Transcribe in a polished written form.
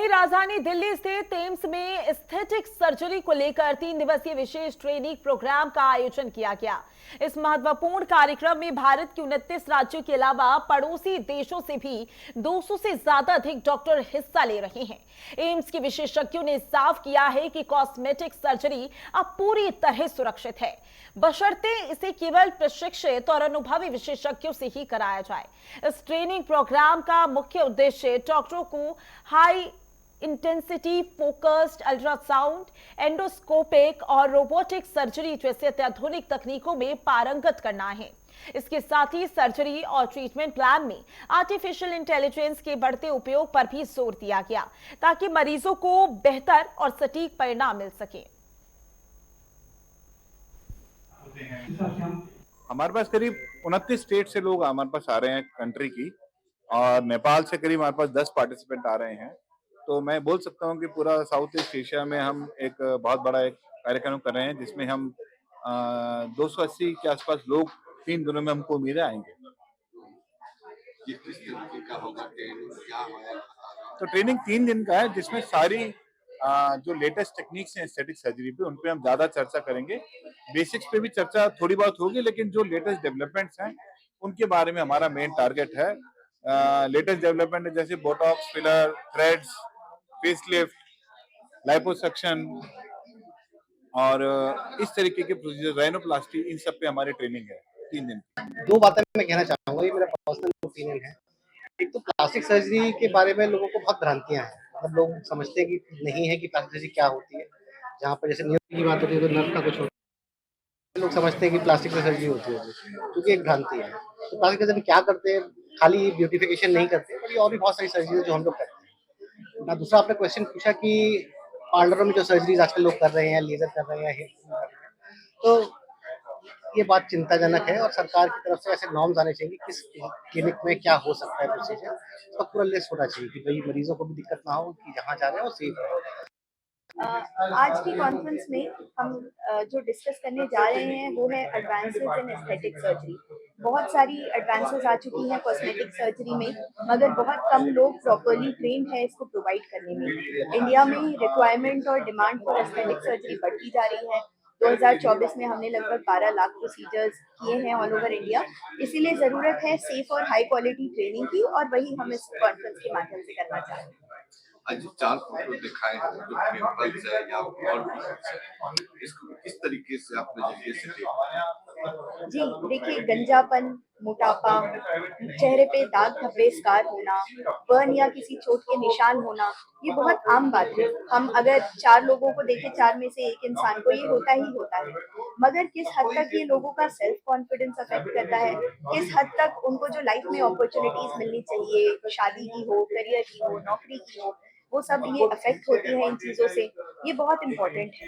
वहीं राजधानी दिल्ली स्थित एम्स में एस्थेटिक सर्जरी को लेकर 3 दिवसीय विशेष ट्रेनिंग प्रोग्राम का आयोजन किया गया। इस महत्वपूर्ण कार्यक्रम में भारत के 29 राज्यों के अलावा पड़ोसी देशों से भी 200 से ज्यादा अधिक डॉक्टर हिस्सा ले रहे हैं। एम्स के विशेषज्ञों ने साफ किया है कि कॉस्मेटिक सर्जरी अब पूरी तरह सुरक्षित है, बशर्ते इसे केवल प्रशिक्षित और अनुभवी विशेषज्ञों से ही कराया जाए। इस ट्रेनिंग प्रोग्राम का मुख्य उद्देश्य डॉक्टरों को high intensity focused ultrasound, endoscopic और रोबोटिक सर्जरी जैसे अत्याधुनिक तकनीकों में पारंगत करना है। इसके साथ ही सर्जरी और ट्रीटमेंट प्लान में आर्टिफिशियल इंटेलिजेंस के बढ़ते उपयोग पर भी जोर दिया गया, ताकि मरीजों को बेहतर और सटीक परिणाम मिल सके। हमारे पास करीब 29 स्टेट से लोग हमारे पास आ रहे हैं कंट्री की, और नेपाल से करीब हमारे पास 10 पार्टिसिपेंट आ रहे हैं। तो मैं बोल सकता हूँ कि पूरा साउथ ईस्ट एशिया में हम एक बहुत बड़ा एक कार्यक्रम कर रहे हैं, जिसमें हम 280 के आसपास लोग 3 दिनों में हमको उम्मीद है आएंगे। तो ट्रेनिंग 3 दिन का है, जिसमें सारी जो लेटेस्ट टेक्निक्स हैं एस्थेटिक सर्जरी पे, उन पे हम ज्यादा चर्चा करेंगे। बेसिक्स पे भी चर्चा थोड़ी बहुत होगी, लेकिन जो लेटेस्ट डेवलपमेंट्स हैं उनके बारे में हमारा मेन टारगेट है। लेटेस्ट डेवलपमेंट जैसे Botox, filler, threads, facelift, liposuction और इस तरीके के प्रोसीजर, राइनोप्लास्टी, इन सब पे हमारी ट्रेनिंग है 3 दिन। दो बातें मैं कहना चाहूंगा, ये मेरा पर्सनल ओपिनियन है। एक तो प्लास्टिक सर्जरी के बारे में लोगों को बहुत भ्रांतियां हैं, मतलब लोग समझते हैं कि नहीं है कि प्लास्टिक सर्जरी क्या होती है। जहाँ पर जैसे न्यूरो की बात होती है तो नर्व का कुछ होता है, लोग समझते हैं कि प्लास्टिक में सर्जरी होती है, क्योंकि एक भ्रांति है। तो प्लास्टिक सर्जरी क्या करते हैं, खाली ब्यूटिफिकेशन नहीं करते, बल्कि और भी बहुत सारी सर्जरी जो हम लोग करते हैं ना। दूसरा, आपने क्वेश्चन पूछा कि पार्लरों में जो सर्जरीज आजकल लोग कर रहे हैं, लेजर कर रहे हैं, तो ये बात चिंताजनक है और सरकार की तरफ से ऐसे नॉर्म्स आने चाहिए किस क्लिनिक में क्या हो सकता है प्रोसीजर, उसका पूरा लिस्ट होना चाहिए कि भाई मरीजों को भी दिक्कत ना हो, कि जहाँ जा रहे हैं वो सेफ रहे। आज की कॉन्फ्रेंस में हम जो डिस्कस करने जा रहे हैं वो है एडवांसेस इन एस्थेटिक सर्जरी। बहुत सारी एडवांसेस आ चुकी हैं कॉस्मेटिक सर्जरी में, मगर बहुत कम लोग प्रॉपर्ली ट्रेंड है इसको प्रोवाइड करने में। इंडिया में रिक्वायरमेंट और डिमांड फॉर एस्थेटिक सर्जरी बढ़ती जा रही है। 2024 में हमने लगभग 12 लाख प्रोसीजर्स किए हैं ऑल ओवर इंडिया। इसीलिए ज़रूरत है सेफ और हाई क्वालिटी ट्रेनिंग की, और वही हम इस कॉन्फ्रेंस के माध्यम से करना चाहते हैं। आज 4 फोटो दिखाए हैं, जो पिंपल्स है या और भी, इसको किस तरीके से आप नजरिए से देखते हैं? जी देखिए, गंजापन, मोटापा, चेहरे पे दाग धब्बे स्कार होना, बर्न या किसी चोट के निशान होना, ये बहुत आम बात है। हम अगर 4 लोगों को देखें, 4 में से 1 इंसान को ये होता ही होता है। मगर किस हद तक ये लोगों का सेल्फ कॉन्फिडेंस अफेक्ट करता है, किस हद तक उनको जो लाइफ में अपॉर्चुनिटीज मिलनी चाहिए, शादी की हो, करियर की हो, नौकरी की हो, वो सब ये अफेक्ट होती है इन चीज़ों से। ये बहुत इम्पोर्टेंट है।